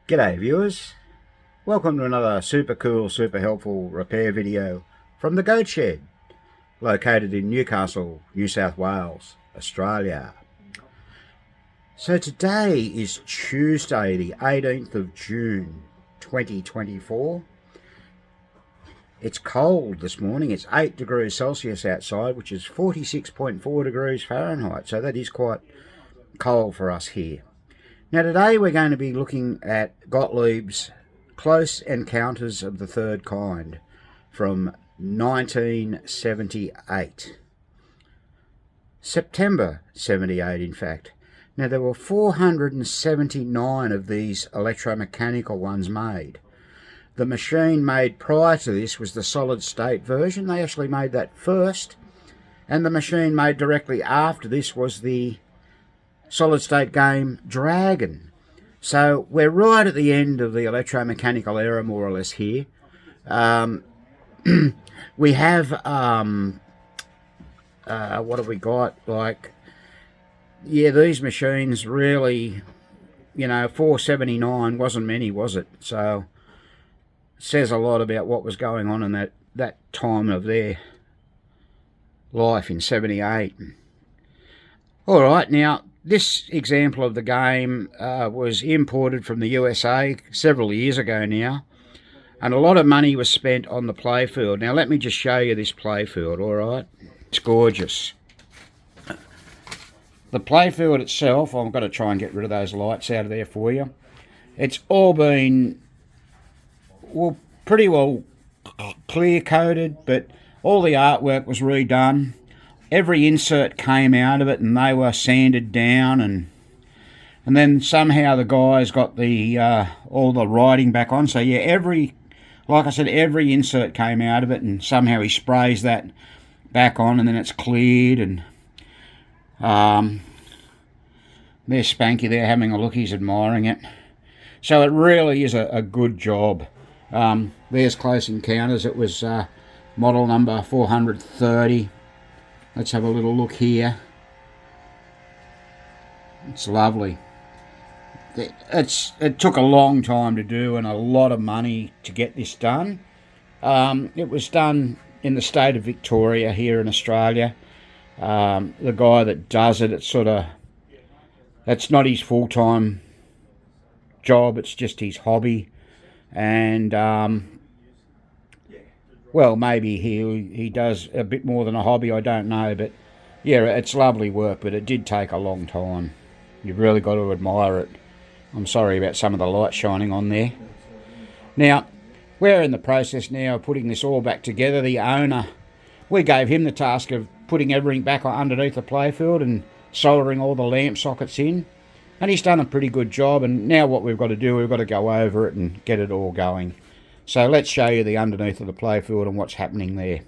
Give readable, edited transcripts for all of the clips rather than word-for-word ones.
G'day viewers, welcome to another super cool, super helpful repair video from the Goat Shed, located in Newcastle, New South Wales, Australia. So today is Tuesday the 18th of June 2024. It's cold this morning, it's 8 degrees Celsius outside, which is 46.4 degrees Fahrenheit, so that is quite cold for us here. Now today we're going to be looking at Gottlieb's Close Encounters of the Third Kind from 1978. September 78 in fact. Now there were 479 of these electromechanical ones made. The machine made prior to this was the solid state version. They actually made that first, and the machine made directly after this was the solid state game Dragon. So we're right at the end of the electromechanical era, more or less, here. We have what have we got? Like, yeah, these machines really, 479 wasn't many, was it? So it says a lot about what was going on in that time of their life in 78. All right, now this example of the game was imported from the USA several years ago now, and a lot of money was spent on the playfield. Now let me just show you this playfield, all right? It's gorgeous. The playfield itself, I've got to try and get rid of those lights out of there for you. It's all been, well, pretty well clear-coated, but all the artwork was redone. Every insert came out of it and they were sanded down, and then somehow the guys got the all the writing back on. So yeah, like I said, every insert came out of it, and somehow he sprays that back on, and then it's cleared. And there's Spanky there having a look, he's admiring it. So it really is a good job. There's Close Encounters. It was model number 430. Let's have a little look here. It's lovely. It took a long time to do and a lot of money to get this done. It was done in the state of Victoria here in Australia. The guy that does it, that's not his full-time job, it's just his hobby. And well, maybe he does a bit more than a hobby, I don't know, but yeah, it's lovely work, but it did take a long time. You've really got to admire it. I'm sorry about some of the light shining on there. Now, we're in the process now of putting this all back together. The owner, we gave him the task of putting everything back underneath the playfield and soldering all the lamp sockets in, and he's done a pretty good job. And now what we've got to do, we've got to go over it and get it all going. So let's show you the underneath of the playfield and what's happening there.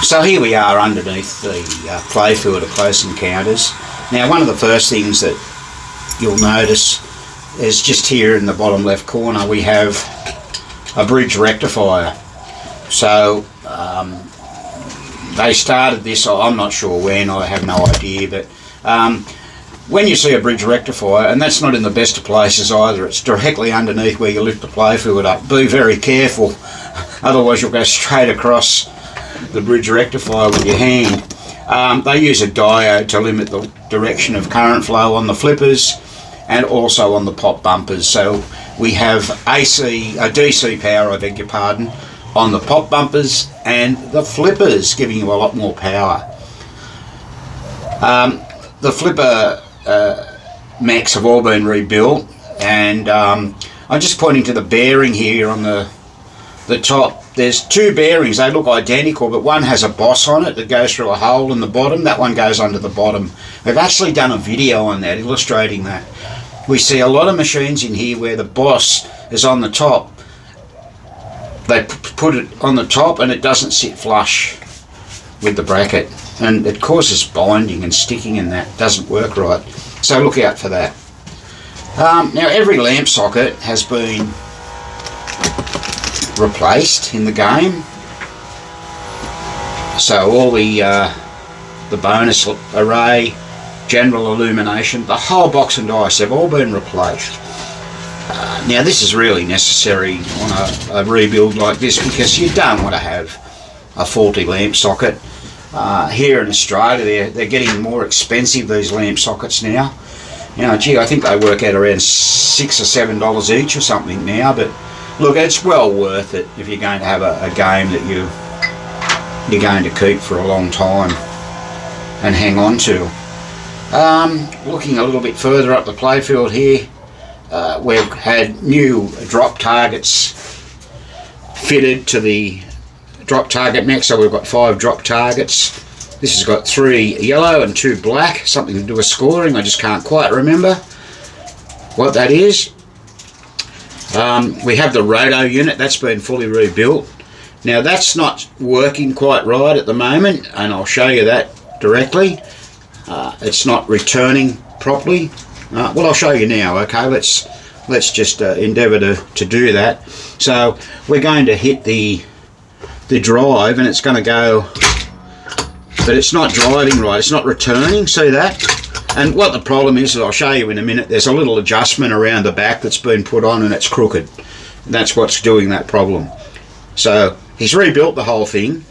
So here we are underneath the playfield of Close Encounters. Now one of the first things that you'll notice is just here in the bottom left corner we have a bridge rectifier. So they started this, I'm not sure when, I have no idea, but when you see a bridge rectifier, and that's not in the best of places either, it's directly underneath where you lift the playfield up. Be very careful, otherwise you'll go straight across the bridge rectifier with your hand. They use a diode to limit the direction of current flow on the flippers and also on the pop bumpers. So we have DC power, I beg your pardon, on the pop bumpers and the flippers, giving you a lot more power. The flipper mechs have all been rebuilt, and I'm just pointing to the bearing here on the top. There's two bearings, they look identical, but one has a boss on it that goes through a hole in the bottom. That one goes under the bottom. We've actually done a video on that, illustrating that. We see a lot of machines in here where the boss is on the top. They put it on the top and it doesn't sit flush with the bracket, and it causes binding and sticking, and that doesn't work right. So look out for that. Now every lamp socket has been replaced in the game. So all the bonus array, general illumination, the whole box and dice, they've all been replaced. Now this is really necessary on a rebuild like this, because you don't want to have a faulty lamp socket. Here in Australia they're getting more expensive, these lamp sockets now. You know, gee, I think they work out around $6 or $7 each or something now, but look, it's well worth it if you're going to have a game that you're going to keep for a long time and hang on to. Looking a little bit further up the playfield here, we've had new drop targets fitted to the drop target mech, so we've got 5 drop targets. This has got 3 yellow and 2 black, something to do with scoring. I just can't quite remember what that is. We have the Roto unit, that's been fully rebuilt. Now that's not working quite right at the moment, and I'll show you that directly. It's not returning properly. Well, I'll show you now. Okay, let's just endeavour to do that. So we're going to hit the drive, and it's going to go, but it's not driving right, it's not returning, see that? And what the problem is, I'll show you in a minute, there's a little adjustment around the back that's been put on and it's crooked. That's what's doing that problem. So he's rebuilt the whole thing,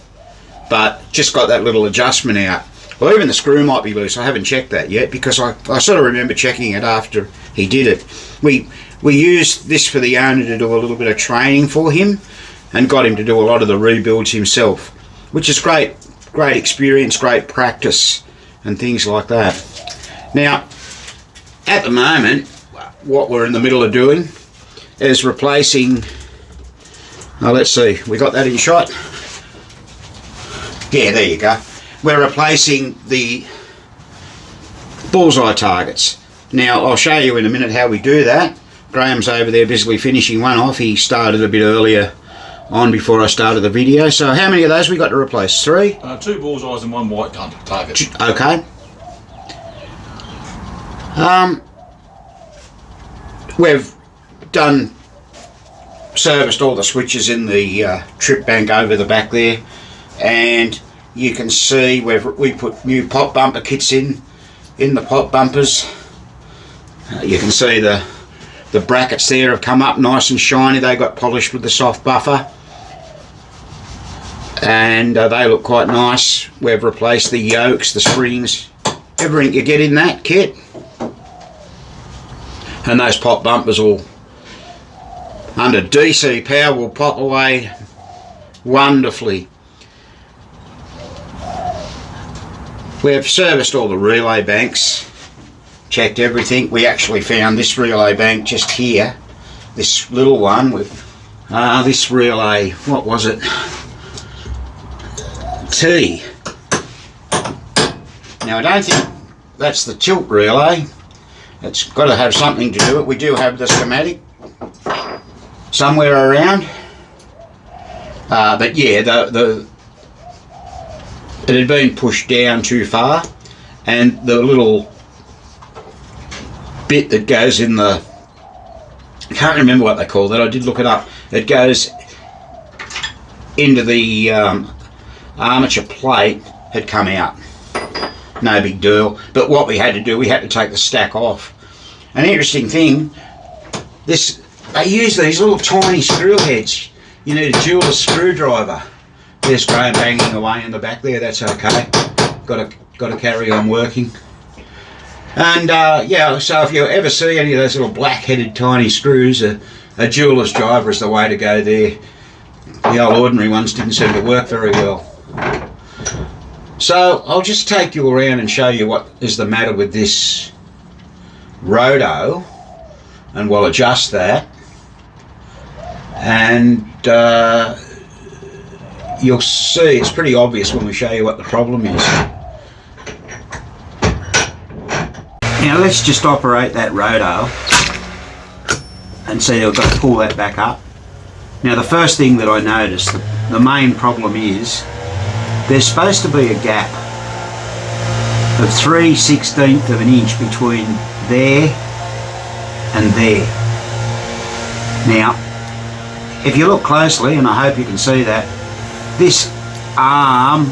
but just got that little adjustment out. Well, even the screw might be loose. I haven't checked that yet, because I sort of remember checking it after he did it. We used this for the owner to do a little bit of training for him, and got him to do a lot of the rebuilds himself, which is great experience, great practice and things like that. Now at the moment what we're in the middle of doing is replacing, let's see, we got that in shot? Yeah, there you go. We're replacing the bullseye targets. Now I'll show you in a minute how we do that. Graham's over there busily finishing one off. He started a bit earlier on before I started the video. So how many of those we got to replace? 3? 2 bullseyes and 1 white target. Okay. We've serviced all the switches in the trip bank over the back there, and you can see we put new pop bumper kits in the pop bumpers. You can see the brackets there have come up nice and shiny. They got polished with the soft buffer, and they look quite nice. We've replaced the yokes, the springs, everything you get in that kit. And those pop bumpers will, under DC power, will pop away wonderfully. We've serviced all the relay banks, checked everything. We actually found this relay bank just here, this little one with this relay, what was it? T. Now I don't think that's the tilt relay. It's got to have something to do it. We do have the schematic somewhere around, but yeah, it had been pushed down too far, and the little bit that goes in the, I can't remember what they call that, I did look it up, it goes into the armature plate, had come out. No big deal, but what we had to do, we had to take the stack off. An interesting thing, they use these little tiny screw heads. You need a jeweler's screwdriver. There's Graham banging away in the back there, that's okay. Got to carry on working. And yeah, so if you ever see any of those little black-headed tiny screws, a jeweler's driver is the way to go there. The old ordinary ones didn't seem to work very well. So I'll just take you around and show you what is the matter with this Roto, and we'll adjust that, and you'll see it's pretty obvious when we show you what the problem is. Now let's just operate that Roto and see, I've got to pull that back up. Now the first thing that I noticed, the main problem is there's supposed to be a gap of 3/16 of an inch between there and there. Now if you look closely, and I hope you can see that, this arm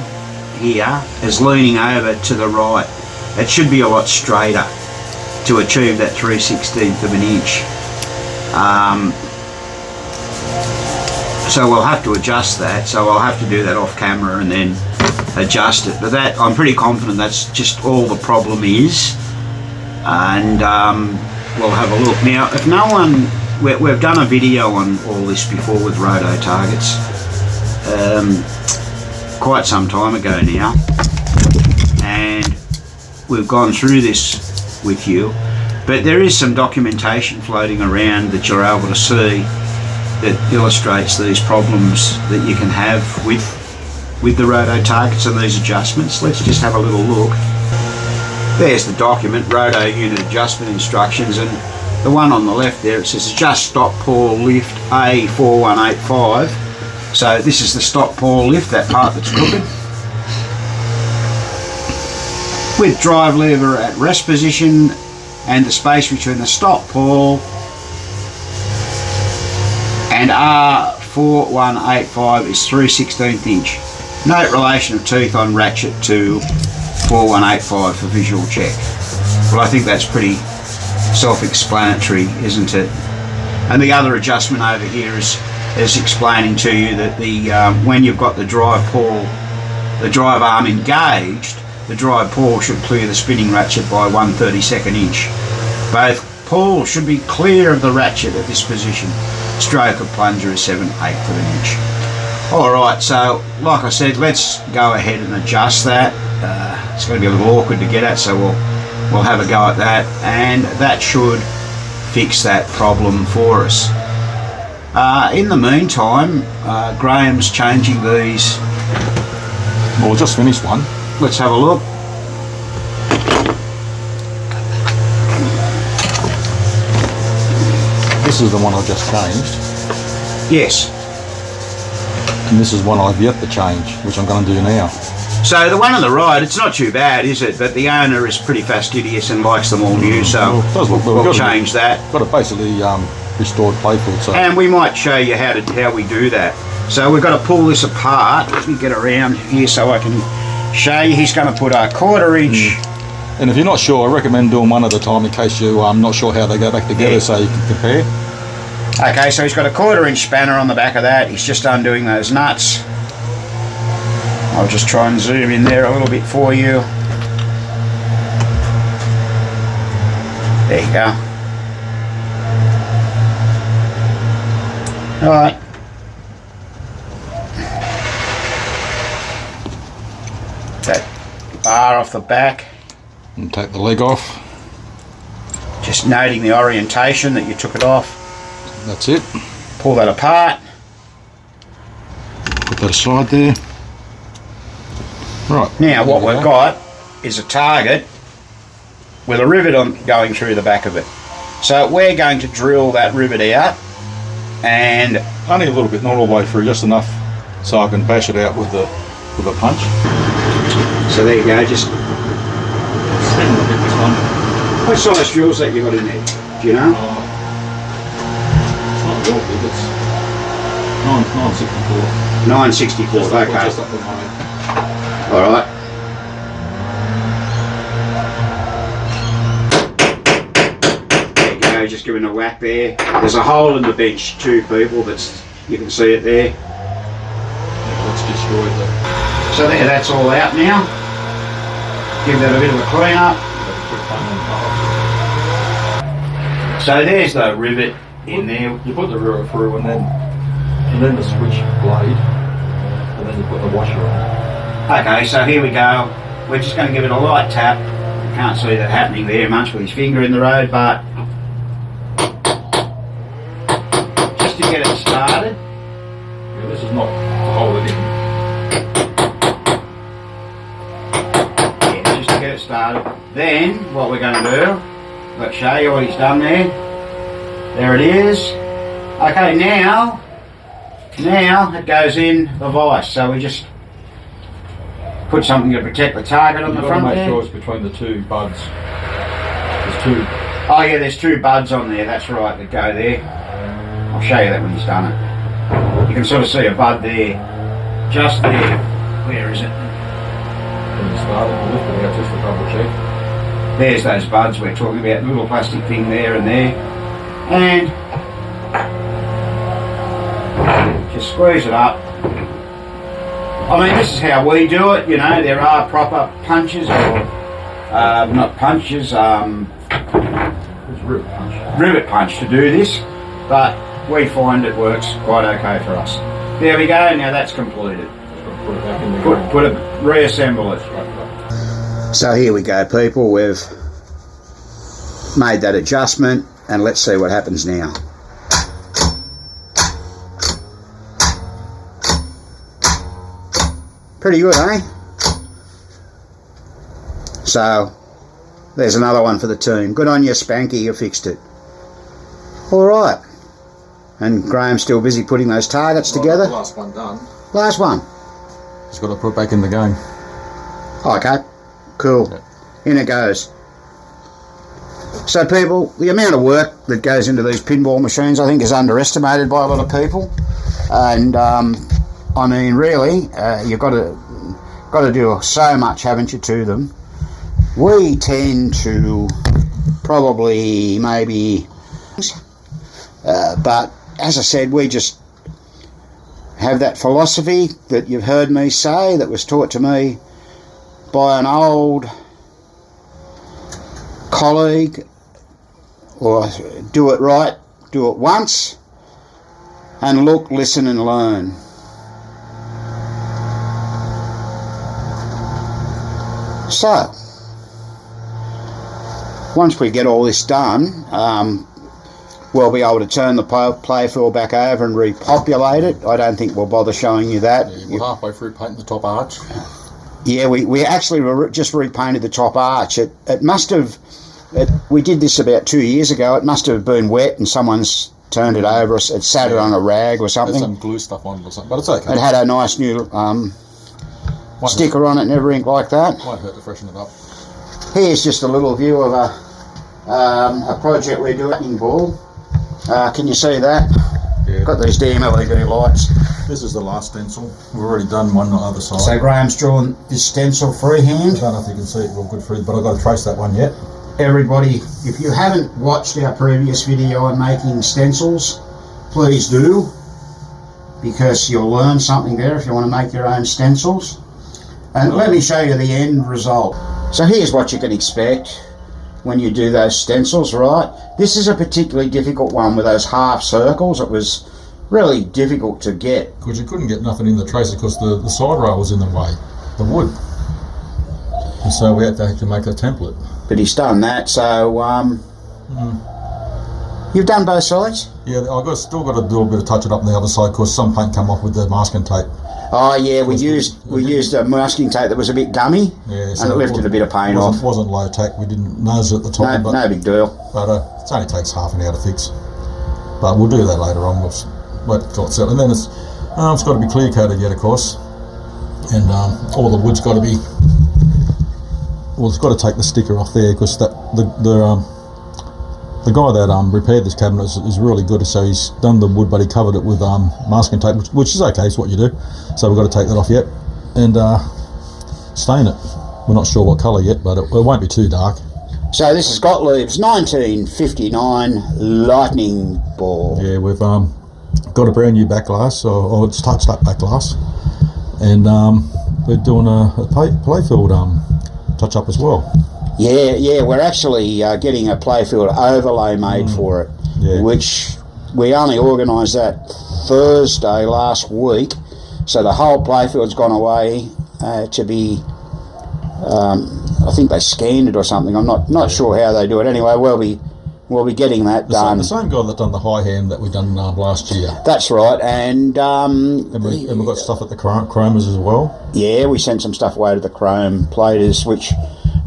here is leaning over to the right. It should be a lot straighter to achieve that 3/16 of an inch. So we'll have to adjust that. So I'll have to do that off camera and then adjust it. But that, I'm pretty confident that's just all the problem is. And we'll have a look. Now, if no one, we've done a video on all this before with Roto targets, quite some time ago now, and we've gone through this with you, but there is some documentation floating around that you're able to see that illustrates these problems that you can have with the Roto targets and these adjustments. Let's just have a little look. There's the document, Roto unit adjustment instructions, and the one on the left there, it says adjust stop pawl lift A4185. So this is the stop pawl lift, that part that's crooked. With drive lever at rest position and the space between the stop pawl and R4185 is 3/16 inch. Note relation of teeth on ratchet to 4185 for visual check. Well, I think that's pretty self-explanatory, isn't it? And the other adjustment over here is explaining to you that the when you've got the drive pawl, the drive arm engaged, the drive pawl should clear the spinning ratchet by 1/32 inch. Both pawls should be clear of the ratchet at this position. Stroke of plunger is 7/8 of an inch. Alright, so like I said, let's go ahead and adjust that. It's going to be a little awkward to get at, so we'll have a go at that, and that should fix that problem for us. In the meantime, Graham's changing these. Well, just finished one. Let's have a look. This is the one I just changed, Yes. and this is one I've yet to change, which I'm going to do now. So the one on the right, it's not too bad, is it? But the owner is pretty fastidious and likes them all new, so Well, it does look- we'll change that. Got it basically restored playfield. So And we might show you how we do that. So we've got to pull this apart. Let me get around here so I can show you. He's going to put a 1/4 inch. and if you're not sure, I recommend doing one at a time in case you're not sure how they go back together, Yeah. so you can compare. Okay, so he's got a 1/4 inch spanner on the back of that. He's just undoing those nuts. I'll just try and zoom in there a little bit for you. There you go. Alright. That bar off the back. And take the leg off. Just noting the orientation that you took it off. That's it. Pull that apart. Put that aside there. Right. Now what we've got is a target with a rivet on going through the back of it. So we're going to drill that rivet out, and Only a little bit, not all the way through, just enough so I can bash it out with a punch. so there you go. Just Spin a bit this one. what size drills that you got in there? Do you know? It's not real big, it's 964. 9/64. Just Okay. up the line. All right. There you go. Just giving a whack there. There's a hole in the bench too, people. You can see it there. Yeah, let's destroy the. So there, that's all out now. Give that a bit of a clean up. So there's the rivet in there. You put the rivet through and then the switch blade, and then you put the washer on. Okay, so here we go. We're just going to give it a light tap. You can't see that happening there much with his finger in the road, but just to get it started. Yeah, this is not to hold it in. Yeah, just to get it started. Then what we're going to do, let's show you what he's done there. There it is. Okay, now it goes in the vise. So we just put something to protect the target on the front Make there. sure it's between the two buds. There's two. Oh yeah, there's two buds on there, that's right, that go there. I'll show you that when he's done it. You can sort of see a bud there, just there. Where is it? When you start it, lift it out just to double check. There's those buds we're talking about, the little plastic thing there and there. And you squeeze it up. I mean, this is how we do it, you know. There are proper punches, or not punches, It's rivet punch to do this, but we find it works quite okay for us. There we go, now that's completed. Put it back in the Put it, reassemble it. So here we go, people, we've made that adjustment, and let's see what happens now. Pretty good, eh? So, there's another one for the team. Good on you, Spanky, you fixed it. Alright. And Graham's still busy putting those targets together. Last one done. Last one. Just got to put it back in the game. Okay, cool. Yeah. In it goes. So people, the amount of work that goes into these pinball machines I think is underestimated by a lot of people. And I mean really, you've got to do so much, haven't you, to them. We tend to probably maybe, but as I said, we just have that philosophy that you've heard me say, that was taught to me by an old colleague, or do it right, do it once, and look, listen and learn. So, once we get all this done, we'll be able to turn the playfield back over and repopulate it. I don't think we'll bother showing you that. Yeah, we're halfway through painting the top arch. Yeah, we actually just repainted the top arch. It must have, we did this about 2 years ago. It must have been wet and someone's turned it over. It sat it on a rag or something. There's some glue stuff on it or something, but it's okay. It had a nice new sticker on it and everything like that. Might hurt to freshen it up. Here's just a little view of a project we're doing, ball. Can you see that? Yeah. Got these damn LED lights. This is the last stencil. We've already done one on the other side. So Graham's drawn this stencil I freehand. don't know if you can see it real good through, but I've got to trace that one yet. Everybody, if you haven't watched our previous video on making stencils, please do, because you'll learn something there if you want to make your own stencils. And let me show you the end result. So here's what you can expect when you do those stencils, right? This is a particularly difficult one with those half circles. It was really difficult to get. Because you couldn't get nothing in the tracer because the side rail was in the way, the wood. And so we had to actually make a template. But he's done that, so you've done both sides? Yeah, still got to do a bit of touch it up on the other side because some paint come off with the masking tape. Oh yeah, we used a masking tape that was a bit gummy, Yeah, so and it lifted a bit of paint off. It wasn't low tack. We didn't nose it at the top. No big deal. But it only takes half an hour to fix. But we'll do that later on. We'll wait till it's settled. And then it's got to be clear coated yet, of course. And all the wood's got to be. Well, it's got to take the sticker off there because the guy that repaired this cabinet is really good. So he's done the wood, but he covered it with masking tape, which is okay. It's what you do. So we've got to take that off yet and stain it. We're not sure what colour yet, but it won't be too dark. So this is Gottlieb's 1959 lightning ball. Yeah, we've got a brand new back glass, or it's touched up back glass, and we're doing a playfield touch up as well. Yeah, we're actually getting a playfield overlay made for it, which we only organised that Thursday last week. So the whole playfield's gone away to be, I think they scanned it or something. I'm not sure how they do it. Anyway, we'll be getting that done. The same guy that done the high hand that we done last year. That's right, and we've got stuff at the chromers as well. Yeah, we sent some stuff away to the chrome platers, which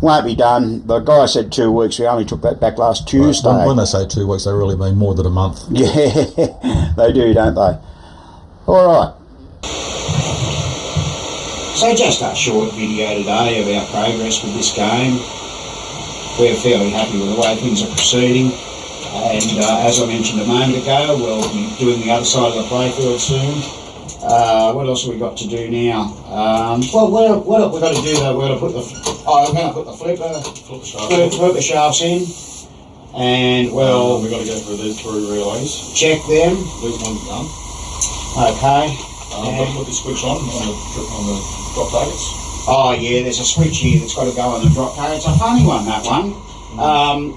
won't be done. The guy said 2 weeks. We only took that back last Tuesday. Right. When they say 2 weeks, they really mean more than a month. Yeah, they do, don't they? All right. So just a short video today of our progress with this game. We're fairly happy with the way things are proceeding. And as I mentioned a moment ago, we'll be doing the other side of the playfield soon. What else have we got to do now? Well, what have we got to do though? We're going to put I'm going to put the flip the shafts in, and well, we've got to go through these 3 relays. Check them. These ones done. Okay. Got to put this switch on the drop targets. Oh yeah, there's a switch here that's got to go on the drop target. It's a funny one, that one.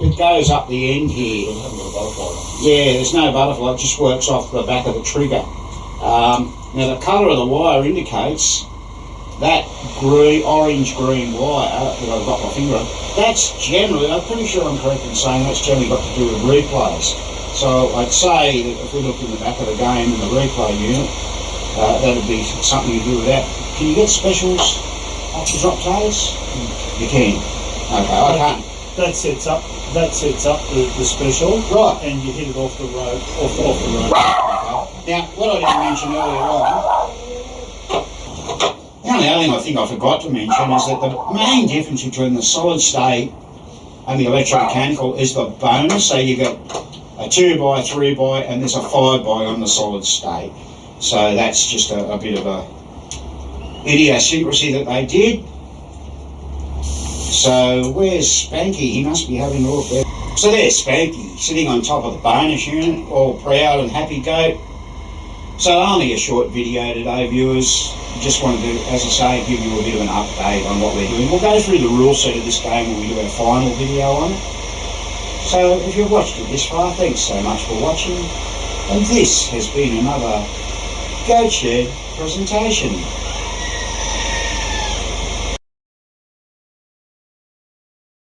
It goes up the end here. It hasn't got a butterfly on. Yeah, there's no butterfly, it just works off the back of the trigger. Now the colour of the wire indicates that orange-green wire that I've got my finger on, that's generally, I'm pretty sure I'm correct in saying that's generally got to do with replays. So I'd say that if we looked in the back of the game in the replay unit, that'd be something you do with that. Can you get specials off the drop targets? You can. Okay, I can't. That sets up the special, Right. and you hit it off the road, off the road. Now, what I didn't mention earlier on, the only other thing I think I forgot to mention is that the main difference between the solid state and the electromechanical is the bonus. So you got a 2x, 3x, and there's a 5x on the solid state. So that's just a bit of a idiosyncrasy that they did. So where's Spanky? He must be having a look there. So there's Spanky, sitting on top of the bonus unit, all proud and happy goat. So only a short video today, viewers. Just wanted to, as I say, give you a bit of an update on what we're doing. We'll go through the rule set of this game when we do our final video on it. So if you've watched it this far, thanks so much for watching. And this has been another Goat Shed presentation.